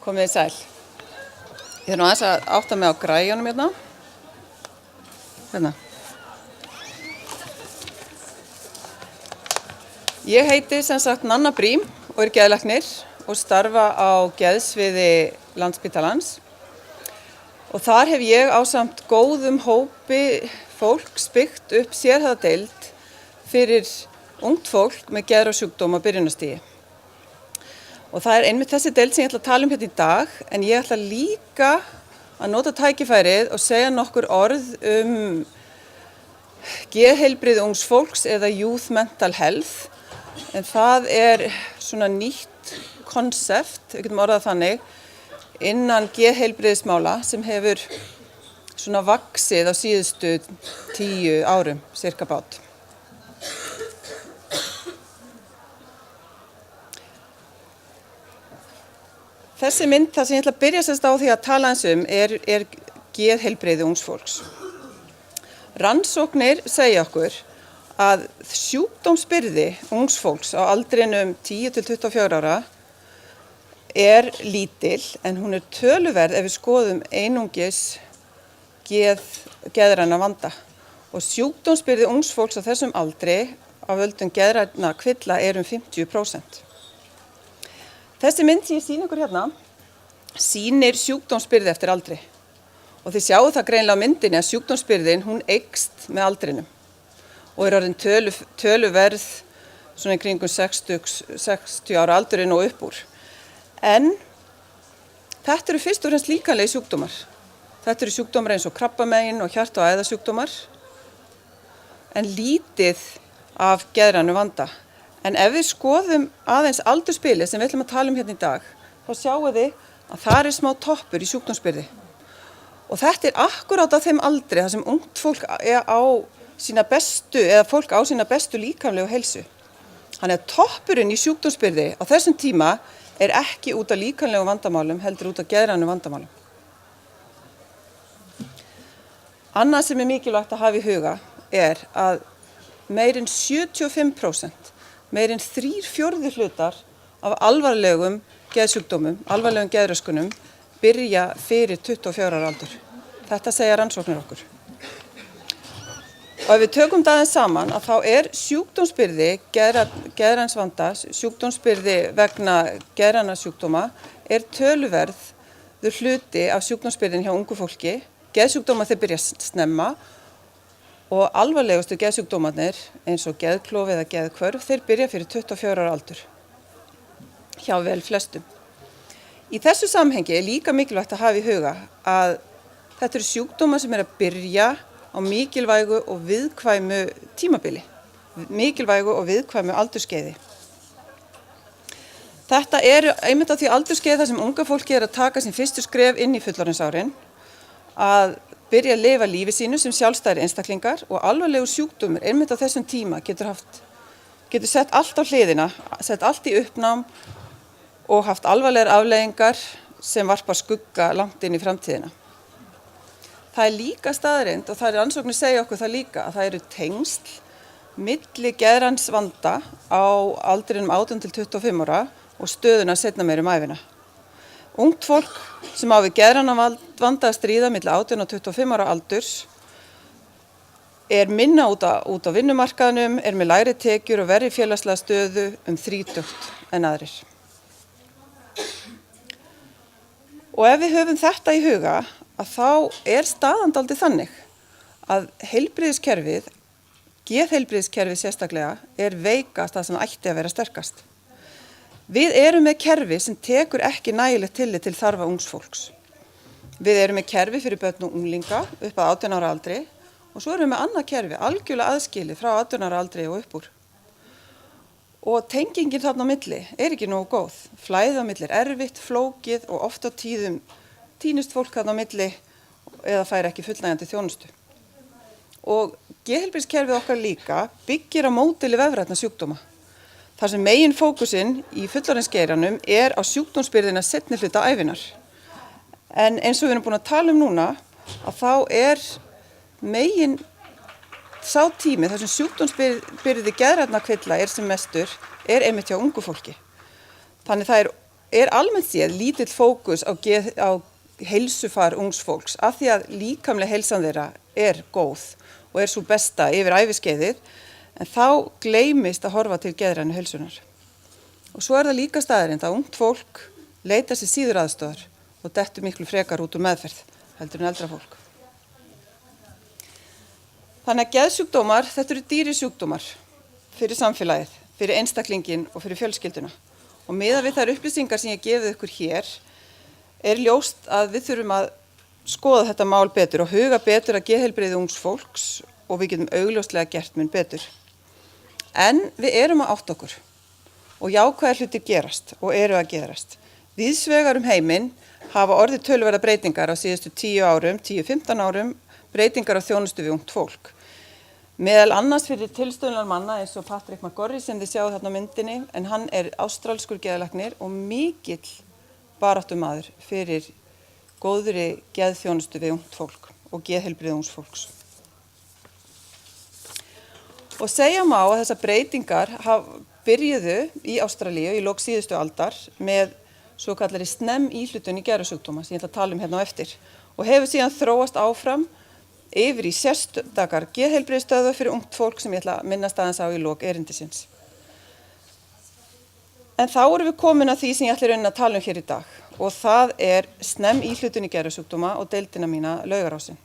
Komið sæl. Ég nú aðeins að átta mig á græjunum hérna. Ég heiti sem sagt Nanna Brím og geðlæknir og starfa á geðsviði Landspítalans. Og þar hef ég ásamt góðum hópi fólks byggt upp sérhæfðadeild fyrir ungt fólk með geðrasjúkdóma á byrjunarstigi. Og það er einmitt þessi deild sem ég ætla að tala um hérna í dag, en ég ætla líka að nota tækifærið og segja nokkur orð geðheilbrigði ungs fólks eða Youth Mental Health. En það er svona nýtt konsept, við getum orðað þannig, innan geðheilbrigðismála sem hefur svona vaxið á síðustu 10 árum, cirka bát. Þessi mynd, það sem ég ætla að byrja sérst á því að tala eins er geðheilbrigði ungs fólks. Rannsóknir segja okkur að sjúkdómsbyrði ungs fólks á aldrinum 10 til 24 ára er lítil, en hún er töluverð ef við skoðum einungis geðræna vanda. Og sjúkdómsbyrði ungs fólks á þessum aldri af völdum geðrænna kvilla er 50%. Þessi mynd sem ég sýni ykkur hérna sýnir sjúkdómsbyrði eftir aldri. Og þið sjáu það greinilega á myndinni að sjúkdómsbyrðin hún eykst með aldrinum og er orðin töluverð svona í kringum 60 ára aldurinn og upp úr. En þetta eru fyrst og fremst líkamlegir sjúkdómar. Þetta eru sjúkdómar eins og krabbamein og hjarta- og æðasjúkdómar, en lítið af geðrænum vanda. En ef við skoðum aðeins aldursbilið sem við ætlum að tala um hérna í dag, þá sjáum við að það er smá toppur í sjúkdómsbyrði. Og þetta er akkúrat á þeim aldri þar sem ungt fólk er á sína bestu, eða fólk á sína bestu líkamlegu heilsu. Þannig að toppurinn í sjúkdómsbyrði á þessum tíma er ekki út af líkamlegum vandamálum, heldur út af geðrænum vandamálum. Annað sem er mikilvægt að hafa í huga er að meir en 75%, meir en 3/4 hlutar af alvarlegum geðsjúkdómum, alvarlegum geðröskunum, byrja fyrir 24 ára aldur. Þetta segja rannsóknir okkur. Og ef við tökum það aðeins saman, að þá er sjúkdómsbyrði geðræns vanda, sjúkdómsbyrði vegna geðræna sjúkdóma, er töluverður hluti af sjúkdómsbyrðin hjá ungu fólki. Geðsjúkdóma þeir byrja snemma og alvarlegustu geðsjúkdómarnir eins og geðklofi eða geðhvörf, þeir byrja fyrir 24 ára aldur hjá vel flestum. Í þessu samhengi er líka mikilvægt að hafa í huga að þetta eru sjúkdómar sem að byrja á mikilvægu og viðkvæmu tímabili, mikilvægu og viðkvæmu aldurskeiði. Þetta eru einmitt á því aldurskeiði þar sem unga fólki er að taka sín fyrstu skref inn í fullorðinsárin, að byrja að lifa lífi sínu sem sjálfstæðir einstaklingar, og alvarlegur sjúkdómur einmitt á þessum tíma getur sett allt á hliðina, sett allt í uppnám og haft alvarlegar afleiðingar sem varpar skugga langt inn í framtíðina. Það er líka staðreynd, og það er rannsóknir segja okkur það líka, að það eru tengsl milli geðræns vanda á aldrinum 18 til 25 ára og stöðuna seinna meir ævina. Ungt fólk sem á við geðræna vanda að stríða milli 18 og 25 ára aldurs er minna út á vinnumarkaðnum, er með lægri tekjur og verri félagslega stöðu 30 en aðrir. Og ef við höfum þetta í huga, að þá er staðan dálítið þannig að heilbrigðiskerfið, geðheilbrigðiskerfið sérstaklega, er veikast það sem ætti að vera sterkast. Við erum með kerfi sem tekur ekki nægilegt tillit til þarfa ungs fólks. Við erum með kerfi fyrir börn og unglinga upp að 18 ára aldri, og svo erum við með annað kerfi, algjörlega aðskilið frá 18 ára aldri og upp úr. Og tengingin þarna á milli er ekki nógu góð. Flæðið á milli er erfitt, flókið og oft á tíðum týnist fólk þarna á milli eða fær ekki fullnægjandi þjónustu. Og geðheilbrigðiskerfið okkar líka byggir á módeli vefrænna sjúkdóma. Þar sem megin fókusinn í fullorðinsgeiranum er á sjúkdómsbyrðina seinni hluta ævinar. En eins og við erum búin að tala um núna, að þá er megin sá tími þar sem sjúkdómsbyrði geðrænna kvilla er sem mestur, er einmitt hjá ungu fólki. Þannig það almennt séð lítill fókus á heilsufar ungs fólks af því að líkamlega heilsan þeirra góð og svo besta yfir æviskeiðið, en þá gleymist að horfa til geðrænu heilsunar. Og svo það líka staðreynd að ungt fólk leitar sér síður aðstoðar og dettur miklu frekar út úr meðferð heldur en eldra fólk. Þannig að geðsjúkdómar, þetta eru dýrir sjúkdómar fyrir samfélagið, fyrir einstaklingin og fyrir fjölskylduna. Og miðað við þær upplýsingar sem ég gefið ykkur hér, ljóst að við þurfum að skoða þetta mál betur og huga betur að geðheilbrigði ungs fólks og við getum augljóslega gert mun betur. En við erum að átta okkur og jákvæðir hlutir gerast og eru að gerast. Víðsvegar heiminn hafa orðið töluverðar breytingar á síðustu 10-15 árum, breytingar á þjónustu við ungt fólk. Meðal annars fyrir tilstöðunarmanna eins og Patrick McGorry sem þið sjáðu þarna á myndinni, en hann ástralskur geðlæknir og mikill baráttumaður fyrir góðri geðþjónustu við ungt fólk og geðheilbrigði ungs fólks. Og segja má að þessar breytingar byrjuðu í Ástralíu í lok síðustu aldar með svo kallari íhlutun í geðrasjúkdóma sem ég ætla að tala hérna á eftir og hefur síðan þróast áfram yfir í sérstakar geðheilbrigðisstöðvar fyrir ungt fólk sem ég ætla að minnast aðeins á í lok erindisins. En þá erum við komin að því sem ég ætla raunin að tala hér í dag og það íhlutun í geðrasjúkdóma og deildina mína Laugarásin.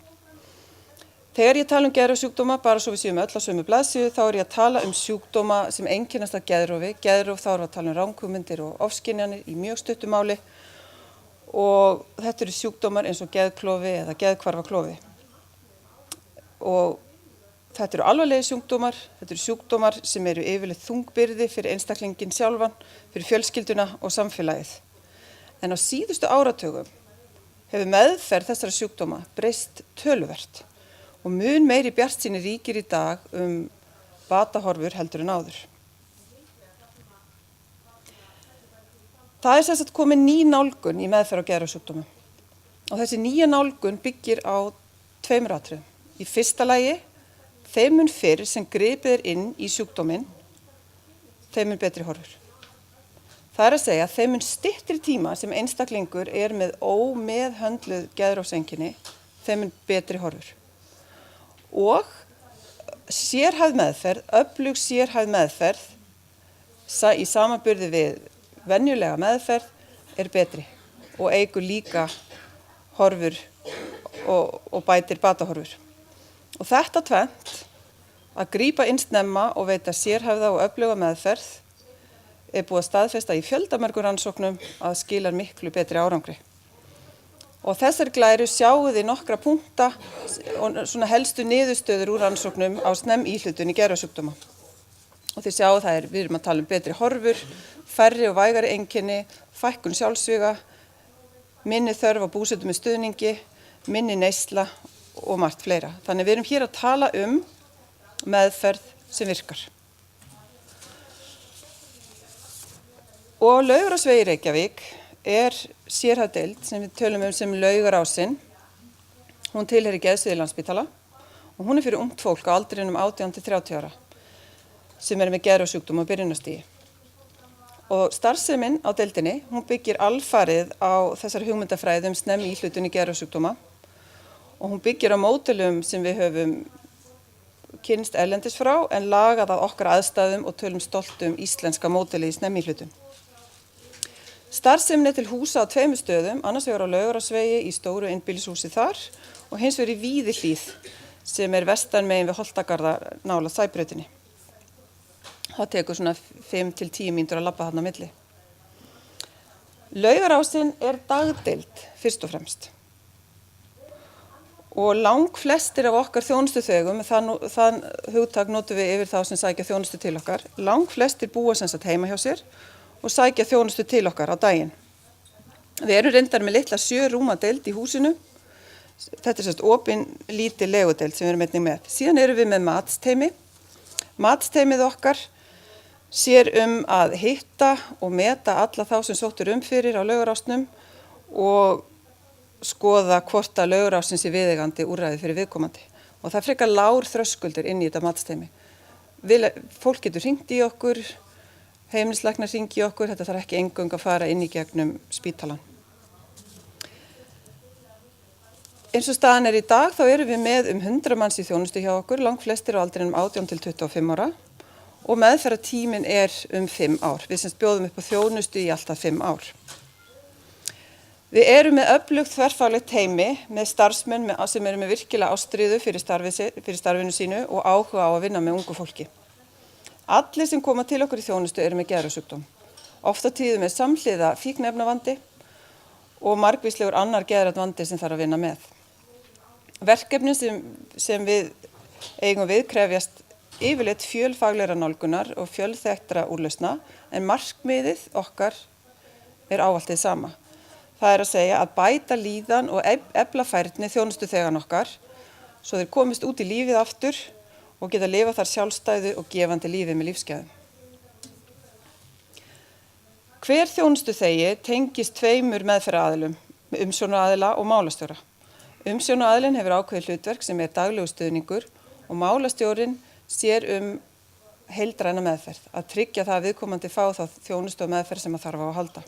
Þegar ég tala geðrasjúkdóma, bara svo við séum öll á sömu blaðsíðu, þá ég að tala sjúkdóma sem einkennast af geðrofi. Geðrof, þá erum við að tala ranghugmyndir og ofskynjanir í mjög stuttu máli og þetta eru sjúkdómar eins og geðklofi eða geðhvarfaklofi. Og þetta eru alvarlegir sjúkdómar, þetta eru sjúkdómar sem eru yfirleitt þungbyrði fyrir einstaklingin sjálfan, fyrir fjölskylduna og samfélagið. En á síðustu áratugum hefur meðferð þessara sjúkdóma breyst töluvert. Og mun meiri bjartsýni ríkir í dag batahorfur heldur en áður. Það sem sagt komin ný nálgun í meðferð á geðrasjúkdómum. Og þessi nýja nálgun byggir á tveimur atriðum. Í fyrsta lagi, þeim mun fyrr sem gripið inn í sjúkdóminn, þeim mun betri horfur. Það að segja, þeim mun styttri tíma sem einstaklingur með ómeðhöndluð geðrofseinkenni, þeim mun betri horfur. Og sérhæfð meðferð, öflug sérhæfð meðferð í samanburði við venjulega meðferð betri og eykur líka horfur og bætir batahorfur. Og þetta tvennt, að grípa inn snemma og veita sérhæfða og öfluga meðferð, búið að staðfesta í fjöldamörgum rannsóknum að skilar miklu betri árangri. Og þessar glæru sjáum við nokkra punkta og svona helstu niðurstöður úr rannsóknum á íhlutun í geðrasjúkdóma. Og þið sjáum við erum að tala betri horfur, færri og vægari einkenni, fækkun sjálfsvíga, minni þörf á búsetu með stuðningi, minni neysla og margt fleira. Þannig við erum hér að tala meðferð sem virkar. Og Laugarásvegi í Reykjavík sérhæfð deild sem við tölum sem Laugarásin. Hún tilheyrir geðsviði Landspítala og hún fyrir ungt fólk á aldrinum 18 til 30 ára sem með geðrasjúkdóma á byrjunarstigi. Og starfsemin á deildinni, hún byggir alfarið á þessar hugmyndafræði íhlutun í geðrasjúkdóma og hún byggir á módelum sem við höfum kynnst erlendis frá en lagað af okkar aðstæðum og tölum stolt íslenska módeli í íhlutun. Starfsemin til húsa á tveimur stöðum, annars vegar á Laugarásvegi í stóru einbýlishúsi þar og hins vegar í Víðihlíð sem vestan megin við Holtagarða nálægt Sæbrautinni. Það tekur svona 5 til 10 mínútur að labba þarna á milli. Laugarásin dagdeild fyrst og fremst. Og langflestir af okkar þjónustuþegum, þann hugtak notum við yfir þá sem sækja þjónustu til okkar, langflestir búa sem sagt heima hjá sér og sækja þjónustu til okkar á daginn. Við erum reyndar með litla 7 rúma deild í húsinu. Þetta sem sagt opin lítil legudeild sem við erum einnig með. Síðan erum við með matsteymi. Matsteymið okkar sér að hitta og meta alla þá sem sóttur fyrir á Laugarásnum og skoða hvort að Laugarásin sé viðeigandi úrræði fyrir viðkomandi. Og það frekar lágur þröskuldur inn í þetta matsteymi. Fólk getur hringt í okkur, heimilislæknar hringi í okkur, þetta þarf ekki eingöngu að fara inn í gegnum spítalann. Eins og staðan í dag þá erum við með 100 manns í þjónustu hjá okkur, langflestir á aldrinum 18 til 25 ára og meðferðartíminn 5 ár. Við sem bjóðum upp á þjónustu í alltaf 5 ár. Við erum með öflugt þverfaglegt teymi með starfsmenn sem eru með virkilega ástríðu fyrir starfinu sínu og áhuga á að vinna með ungu fólki. Allir sem koma til okkur í þjónustu eru með geðrasjúkdóm. Oft á tíðum með samhliða fíkniefnavandi og margvíslegur annar geðrænn vandi sem þarf að vinna með. Verkefnin sem við eigum við krefjast yfirleitt fjölfaglegra nálgunar og fjölþættra úrlausna en markmiðið okkar ávallt hið sama. Það að segja að bæta líðan og efla færni þjónustuþeganna okkar svo þeir komist út í lífið aftur og geta lifað þar sjálfstæðu og gefandi lífi með lífsgæðum. Hver þjónustuþegi tengist 2 meðferðaraðilum, umsjónaraðila og málastjóra. Umsjónaraðilinn hefur ákveðið hlutverk sem daglegur stuðningur og málastjórinn sér heildræna meðferð, að tryggja það að viðkomandi fá þá þjónustu og meðferð sem þarf á að halda.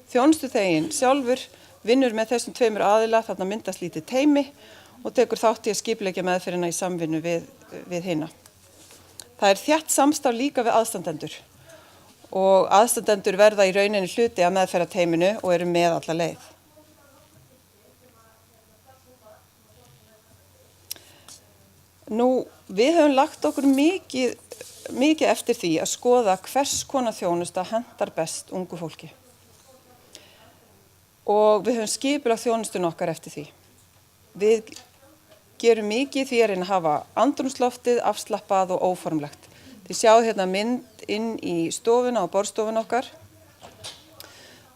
Þjónustuþeginn sjálfur vinnur með þessum 2 aðila, þarna myndast lítið teymi og tekur þátt í að skipuleggja meðferðina í samvinnu við hina. Það þétt samstarf líka við aðstandendur og aðstandendur verða í rauninni hluti af meðferðarteyminu og eru með alla leið. Við höfum lagt okkur mikið eftir því að skoða hvers konar þjónusta hentar best ungu fólki. Og við höfum skipulagt þjónustuna okkar eftir því. Við gerum mikið því að reyna að hafa andrúmsloftið afslappað og óformlegt. Þið sjáu hérna mynd inn í stofuna og borðstofuna okkar.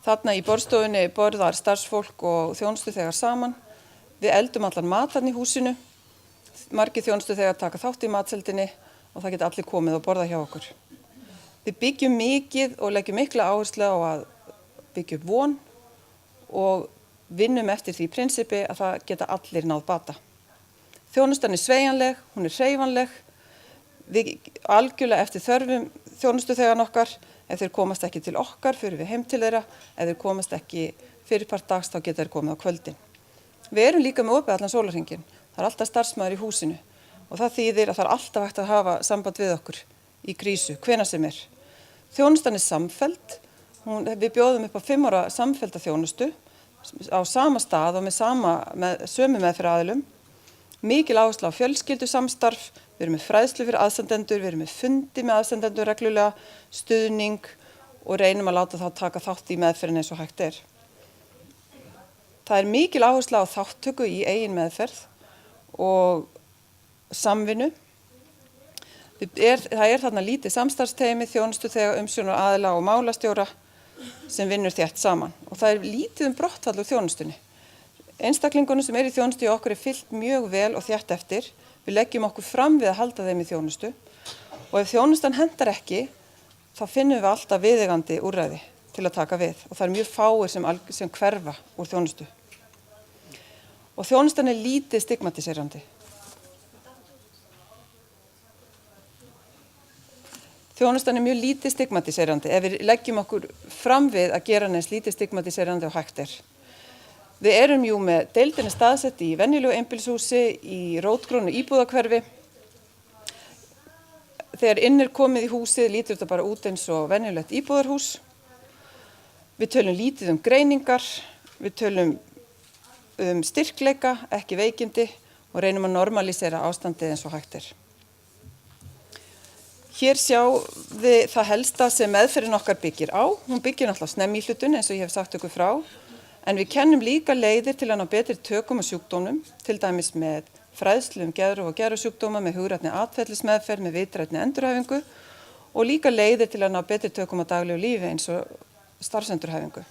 Þarna í borðstofunni borðar starfsfólk og þjónustuþegar saman. Við eldum allan matan í húsinu. Margir þjónustuþegar taka þátt í matseldinni og það geta allir komið og borða hjá okkur. Við byggjum mikið og leggjum mikla áherslu á að byggja upp von og vinnum eftir því prinsippi að það geta allir náð bata. Þjónustan sveigjanleg, hún hreyfanleg, við algjörlega eftir þörfum þjónustuþeganna okkar, ef þeir komast ekki til okkar fyrir við heim til þeirra, ef þeir komast ekki fyrirpart dags þá geta þeir komið á kvöldin. Við erum líka með opið allan sólarhringinn, það alltaf starfsmaður í húsinu og það þýðir að það alltaf hægt að hafa samband við okkur í krísu, hvenær sem Þjónustan samfelld. Við bjóðum upp á 5 ára samfellda þjónustu á sama stað og með sömu meðferðaraðilum. Mikil áhersla á fjölskyldu samstarf, við erum með fræðslu fyrir aðstandendur, við erum með fundi með aðstandendur reglulega, stuðning og reynum að láta þá taka þátt í meðferðin eins og hægt Það mikil áhersla á þátttöku í eigin meðferð og samvinnu. Það þarna lítið samstarfsteymi, þjónustuþega, umsjónaraðila og málastjóra sem vinnur þétt saman og það lítið brottfall úr þjónustunni. Einstaklingunum sem í þjónustu í okkur fylgt mjög vel og þétt eftir. Við leggjum okkur fram við að halda þeim í þjónustu og ef þjónustan hentar ekki þá finnum við alltaf viðeigandi úrræði til að taka við og það mjög fáir sem hverfa úr þjónustu. Og þjónustan lítið stigmatiserandi. Þjónustan mjög lítið stigmatiserandi ef við leggjum okkur fram við að gera neins lítið stigmatiserandi og hægt Við erum með deildinni staðsett í venjulegu einbýlishúsi í rótgrónu íbúðahverfi. Þegar inn komið í húsið lítur þetta bara út eins og venjulegt íbúðarhús. Við tölum lítið greiningar, við tölum styrkleika, ekki veikindi og reynum að normalísera ástandið eins og hægt Hér sjáum við það helsta sem meðferðin okkar byggir á. Hún byggir náttúrulega snemmíhlutun eins og ég hef sagt ykkur frá. En við kennum líka leiðir til að ná betri tökum á sjúkdómnum, til dæmis með fræðslu geðrof og geðrasjúkdóma, með hugrænni atferlismeðferð, með vitrænni endurhæfingu og líka leiðir til að ná betri tökum á daglegu lífi eins og starfsendurhæfingu.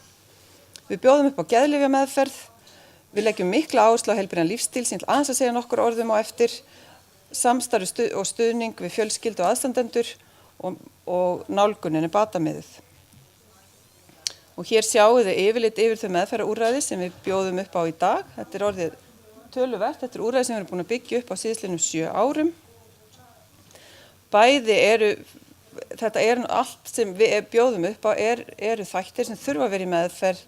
Við bjóðum upp á geðlyfjameðferð, við leggjum mikla áherslu á heilbrigðan lífsstíl sem aðeins að segja nokkur orðum á eftir, samstarf og stuðning við fjölskyldu og aðstandendur og nálgunin batamiðuð. Og hér sjáum við yfirlit yfir þau meðferðarúrræði sem við bjóðum upp á í dag. Þetta orðið töluvert, þetta úrræði sem við erum búin að byggja upp á síðastliðnum 7 árum. Bæði þetta allt sem við bjóðum upp á eru þættir sem þurfa að vera í meðferð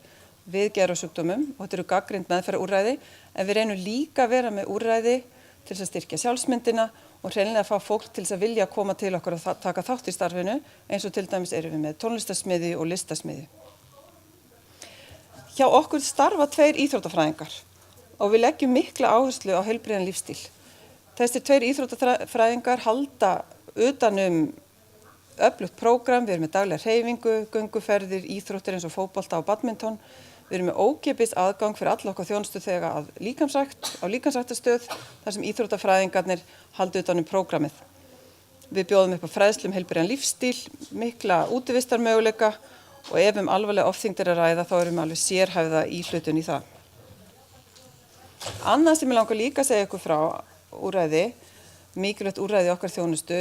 við geðrasjúkdómum og þetta eru gagnrýnd meðferðarúrræði en við reynum líka að vera með úrræði til þess að styrkja sjálfsmyndina og hreinlega að fá fólk til þess að vilja koma til okkur og taka þátt í starfinu eins og til dæmis erum við með tónlistarsmiði og listasmiði. Hjá okkur starfa 2 íþróttafræðingar og við leggjum mikla áherslu á heilbrigðan lífstíl. Þessir 2 íþróttafræðingar halda utan öflugt prógram, við erum með daglega hreyfingu, gönguferðir, íþróttir eins og fótbolta og badminton. Við erum með ókeypis aðgang fyrir alla okkar þjónustuþega að líkamsrækt á líkamsræktarstöð þar sem íþróttafræðingarnir halda utan prógramið. Við bjóðum upp á fræðslu heilbrigðan lífstíl, mikla útivistarmöguleika og ef alvarlega ofþyngd að ræða þá erum við alveg sérhæfða íhlutun í það. Annað sem ég langar líka að segja ykkur frá úrræði, mikilvægt úrræði okkar þjónustu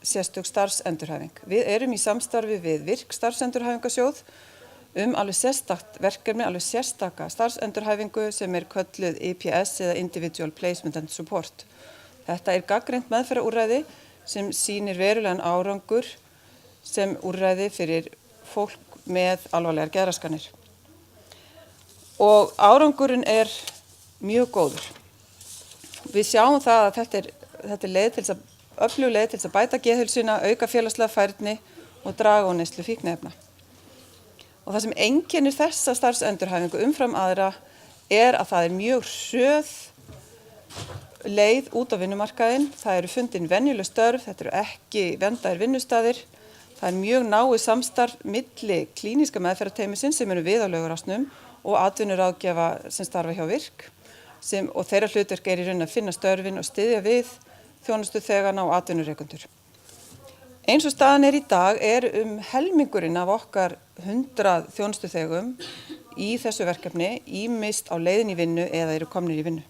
sérstök starfsendurhæfing. Við erum í samstarfi við VIRK starfsendurhæfingasjóð alveg sérstakt verkefni, alveg sérstaka starfsendurhæfingu sem kölluð IPS eða Individual Placement and Support. Þetta gagnrýnt meðferðarúrræði sem sýnir verulegan árangur sem úrræði fyrir fólk með alvarlegar geðraskanir. Og árangurinn mjög góður. Við sjáum það að þetta leið til þess öflug leið til þess að bæta geðheilsuna, auka félagslega færni og draga úr neyslu fíkniefna. Og það sem einkennir þessa starfsendurhæfingu umfram aðra að það mjög hröð leið út á vinnumarkaðinn. Það eru fundin venjuleg störf, þetta eru ekki verndaðir vinnustaðir. Það mjög náið samstarf milli klíníska meðferðarteymisins sem eru við á Laugarásnum og atvinnuráðgjafa sem starfa hjá VIRK og þeirra hlutverk í raun að finna störfin og styðja við þjónustuþegana og atvinnurekendur. Eins og staðan í dag helmingurinn af okkar 100 þjónustuþegum í þessu verkefni ýmist á leiðin í vinnu eða eru komnir í vinnu.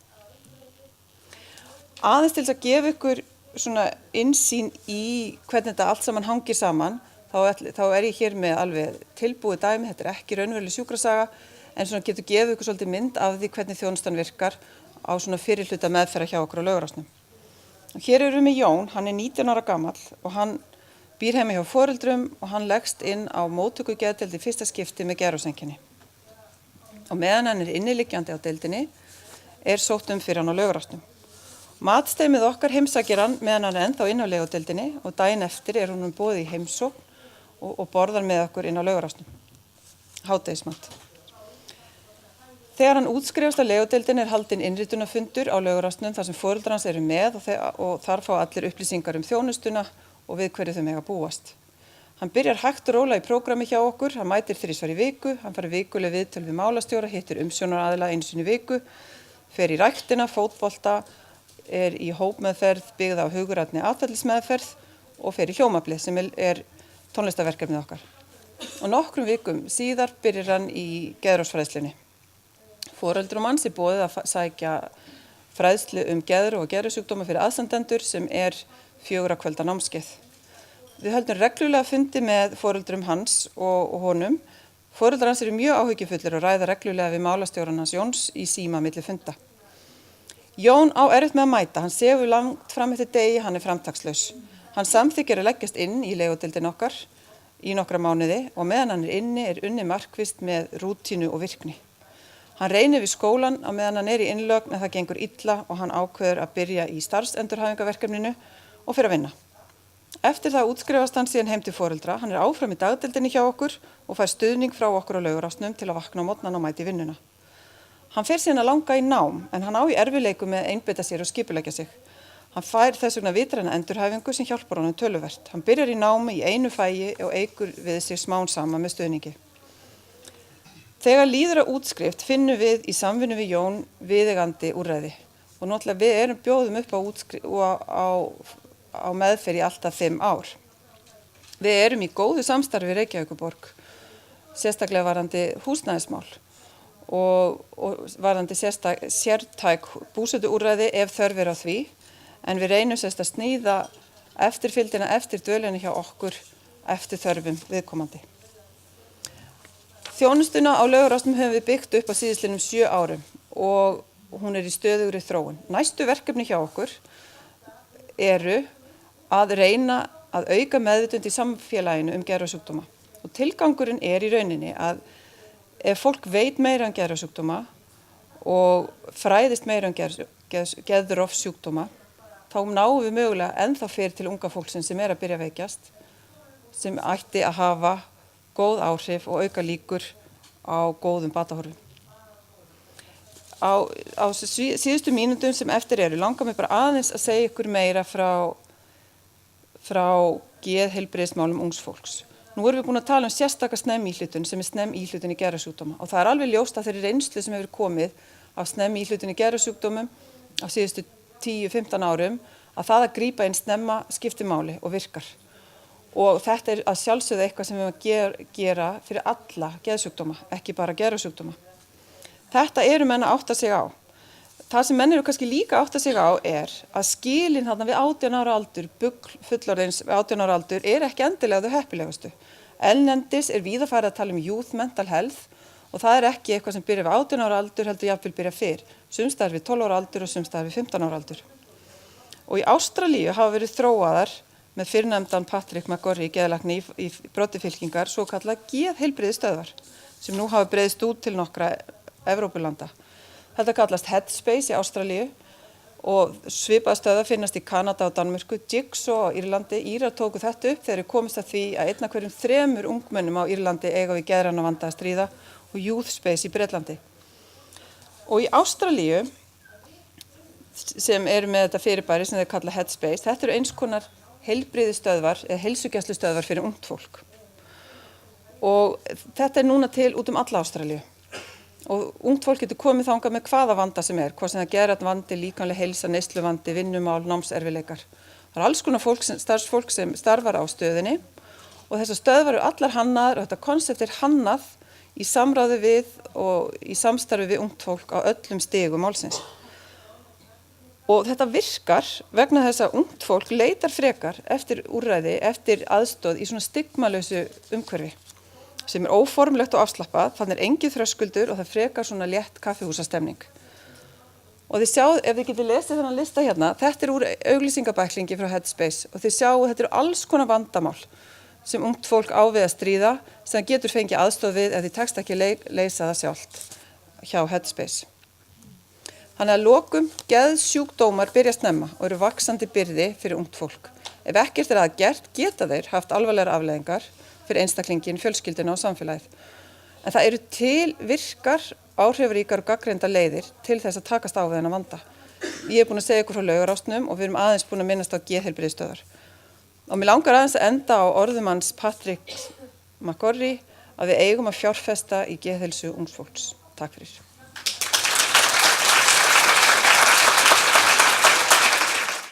Aðeins til þess að gefa ykkur svona innsýn í hvernig þetta allt saman hangir saman, þá ég hér með alveg tilbúið dæmi, þetta ekki raunveruleg sjúkrasaga, en svona getur gefið ykkur svolítið mynd af því hvernig þjónustan virkar á svona fyrirhluta meðferðar hjá okkur á Laugarásnum. Hér erum við með Jón, hann 19 ára gamall og hann býr heima hjá foreldrum og hann leggst inn á móttökugeðdeild í fyrsta skipti með geðraseinkenni. Og meðan hann inniliggjandi á deildinni sótt fyrir hann á Laugarásnum. Matsteymið okkar heimsækir hann meðan hann ennþá inn á legudeildinni og daginn eftir honum boðið í heimsókn og borðar með okkur inn á Laugarásnum. Hádegismat. Þegar hann útskrifast á legudeildinni haldinn innritunarfundur á Laugarásnum þar sem foreldrar hans eru með og þar fá allir upplýsingar þjónustuna og við hverju þau mega búast. Hann byrjar hægt og rólega í prógrami hjá okkur, hann mætir 3 í viku, hann fær vikuleg viðtöl við málastjóra, hittir umsjónaraðila einu sinni í viku, fer í ræktina, fótbolta, í hópmeðferð byggð á hugurænni atferlismeðferð og fer í hljómablið sem tónlistarverkefnið okkar. Og nokkrum vikum síðar byrjar hann í geðrásfræðslunni. Foreldrum hans boðið að sækja fræðslu geðru og geðrasjúkdóma fyrir aðstandendur sem 4 kvölda námskeið. Við höldum reglulega fundi með foreldrum hans og honum. Foreldrar hans eru mjög áhyggjufullir og ræða reglulega við málastjóran hans Jóns í síma milli funda. Jón á erfitt með að mæta, hann sefur langt fram eftir degi, hann framtakslaus. Hann samþykkir að leggjast inn í legudeildina okkar í nokkra mánuði og meðan hann inni unnið markvisst með rútínu og virkni. Hann reynir við skólan á meðan hann í innlögn en það gengur illa og hann ákveður að byrja í starfsendurhæfingarverkefninu og fyrir að vinna. Eftir það útskrifast hann síðan heim til foreldra, hann áfram í dagdeildinni hjá okkur og fær stuðning frá okkur á Laugarásnum til að vakna á morgnana og mæta í vinnuna. Hann fer síðan að langa í nám en hann á í erfiðleikum með að einbeita sér og skipuleggja sig. Hann fær þess vegna vitræna endurhæfingu sem hjálpar honum töluvert. Hann byrjar í námi í einu fagi og eykur við sig smán saman með stuðningi. Þegar líður að útskrift finnum við í samvinnu við Jón viðeigandi úrræði og náttúrulega við bjóðum upp á meðferð í alltaf 5 ár. Við erum í góðu samstarfi við Reykjavíkurborg, sérstaklega varðandi húsnæðismál og varðandi sértæk búsetuúrræði ef þörf á því, en við reynum að sníða eftirfylgdina eftir dvölinni hjá okkur eftir þörfum viðkomandi. Þjónustuna á Laugarásnum höfum við byggt upp á síðastliðnum 7 árum og hún í stöðugri þróun. Næstu verkefni hjá okkur að reyna að auka meðvitund í samfélaginu geðrasjúkdóma. Og tilgangurinn í rauninni að ef fólk veit meira geðrasjúkdóma og fræðist meira geðrofsjúkdóma, þá náum við mögulega ennþá fyrir til unga fólksins sem að byrja að veikjast, sem ætti að hafa góð áhrif og auka líkur á góðum batahorfum. Á síðustu mínútum sem eftir langar mig bara aðeins að segja ykkur meira frá geðheilbrigðismálum ungs fólks. Nú erum við búin að tala sérstaka snemíhlutun sem snemíhlutun í geðrasjúkdóma og það er alveg ljóst að þeirri reynslu sem hefur komið af snemíhlutun í geðrasjúkdómum á síðustu 10-15 árum að það að grípa inn snemma skiptir máli og virkar. Og þetta að sjálfsögðu eitthvað sem við að gera fyrir alla geðsjúkdóma, ekki bara geðrasjúkdóma. Þetta menn að átta sig á. Það sem menn eru kannski líka átta sig á að skilin þarna við 18 ára aldur, bugl fullorðins við 18 ára aldur ekki endilega þau heppilegustu. Erlendis víða farið að tala youth mental health og það ekki eitthvað sem byrjar við 18 ára aldur heldur jafnvel byrja fyrr. Sums staðar við 12 ára aldur og sums staðar við 15 ára aldur. Og í Ástralíu hafa verið þróaðar með fyrrnefndan Patrick McGorry geðlækni í broddifylkingar svo kallað geðheilbrigðisstöðvar sem nú hafa breiðst út til nokkra Evrópulanda. Þetta kallast Headspace í Ástralíu og svipaðar stöðvar finnast í Kanada og Danmörku, Jigsaw á Írlandi. Írar tóku þetta upp þegar þeir komist að því að 1 af hverjum 3 ungmennum á Írlandi eiga við geðræna vanda að stríða og Youthspace í Bretlandi. Og í Ástralíu sem með þetta fyrirbæri sem þeir kalla Headspace, þetta eins konar heilbrigðisstöðvar eða heilsugæslustöðvar fyrir ungt fólk. Og þetta núna til út alla Ástralíu. Og ungt fólk getur komið þangað með hvaða vanda sem hvort sem það geðrænn vandi, líkamleg heilsa, neysluvandi, vinnumál, námserfiðleikar. Það alls konar starfsfólk sem starfar á stöðinni og þessar stöðvar eru allar hannaðar og þetta konsept hannað í samráði við og í samstarfi við ungt fólk á öllum stigum málsins. Og þetta virkar vegna þess að ungt fólk leitar frekar eftir úrræði, eftir aðstoð í svona stigmalausu umhverfi sem óformlegt og afslappað, þannig engin þröskuldur og það frekar svona létt kaffihúsastemning. Og þið sjáu, ef þið getið lesið þennan lista hérna, þetta úr auglýsingabæklingi frá Headspace og þið sjáu þetta alls konar vandamál sem ungt fólk á við að stríða sem getur fengið aðstoð við ef þið tekst ekki leysa það sjálft hjá Headspace. Þannig að lokum geðsjúkdómar byrja snemma og eru vaxandi byrði fyrir ungt fólk. Ef ekkert að gert geta þeir haft alvarlegar afleiðingar fyrir einstaklingin, fjölskylduna og samfélagið. En það eru til virkar, áhrifaríkar og gagnreynda leiðir til þess að takast á við þennan vanda. Ég búin að segja ykkur frá Laugarásnum og við erum aðeins búin að minnast á geðheilbrigðisstöðvar. Og mér langar aðeins að enda á orðum hans Patrick McGorry að við eigum að fjárfesta í geðheilsu ungs fólks. Takk fyrir.